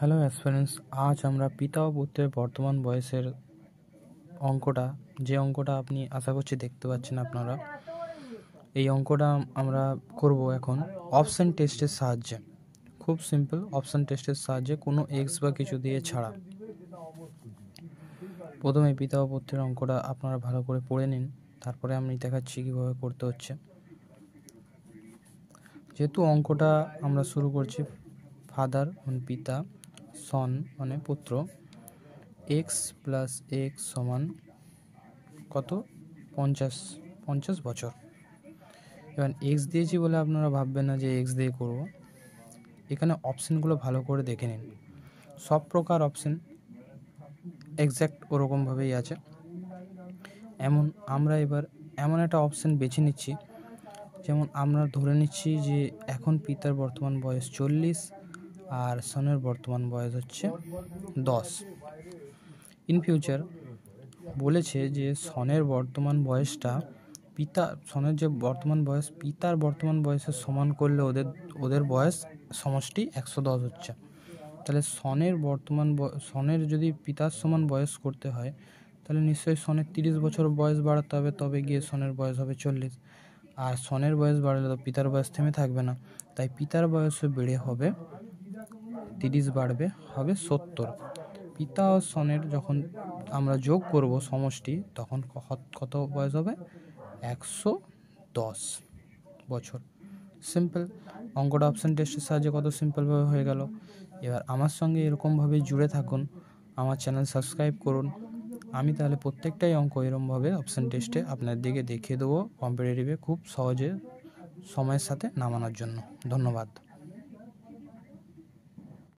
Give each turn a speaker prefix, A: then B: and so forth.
A: Hello aspirants, আজ আমরা পিতা ও পুত্রের বর্তমান বয়সের অঙ্কটা আপনি আশা করছি দেখতে পাচ্ছেন আপনারা। এই অঙ্কটা আমরা করব এখন অপশন টেস্টের সাহায্যে। খুব সিম্পল, অপশন টেস্টের সাহায্যে, কোনো এক্স বা কিছু দিয়ে ছাড়া। প্রথমে পিতা ও পুত্রের অঙ্কটা আপনারা ভালো করে পড়ে নিন, তারপরে আমি দেখাচ্ছি কীভাবে করতে হচ্ছে। যেহেতু অঙ্কটা আমরা শুরু করছি ফাদার মানে পিতা, সন মানে পুত্র, এক্স প্লাস এক্স সমান কত? 50 বছর। এবার এক্স দিয়েছি বলে আপনারা ভাববেন না যে এক্স দিয়ে করব। এখানে অপশানগুলো ভালো করে দেখে নিন, সব প্রকার অপশান এক্স্যাক্ট ওরকমভাবেই আছে। আমরা এবার এমন একটা অপশান বেছে নিচ্ছি, যেমন আমরা ধরে নিচ্ছি যে এখন পিতার বর্তমান বয়স 40 আর সনের বর্তমান বয়স হচ্ছে 10। ইন ফিউচার বলেছে যে সনের বর্তমান বয়সটা সনের যে বর্তমান বয়স পিতার বর্তমান বয়সের সমান করলে ওদের বয়স সমষ্টি 110 হচ্ছে। তাহলে সনের যদি পিতার সমান বয়স করতে হয়, তাহলে নিশ্চয়ই সনের 30 বছর বয়স বাড়াতে হবে, তবে গিয়ে সনের বয়স হবে 40। আর সনের বয়স বাড়লে তো পিতার বয়স থেমে থাকবে না, তাই পিতার বয়সও বেড়ে হবে 30 বাড়বে হবে 70। পিতা ও সনের যখন আমরা যোগ করব সমষ্টি, তখন কত বয়স হবে? 110 বছর। সিম্পল, অঙ্কটা অপশান টেস্টের সাহায্যে কত সিম্পলভাবে হয়ে গেল। এবার আমার সঙ্গে এরকমভাবে জুড়ে থাকুন, আমার চ্যানেল সাবস্ক্রাইব করুন। আমি তাহলে প্রত্যেকটাই অঙ্ক এরকমভাবে অপশান টেস্টে আপনার দিকে দেখিয়ে দেবো, কম্পিটিটিভে খুব সহজে সময়ের সাথে নামানোর জন্য। ধন্যবাদ।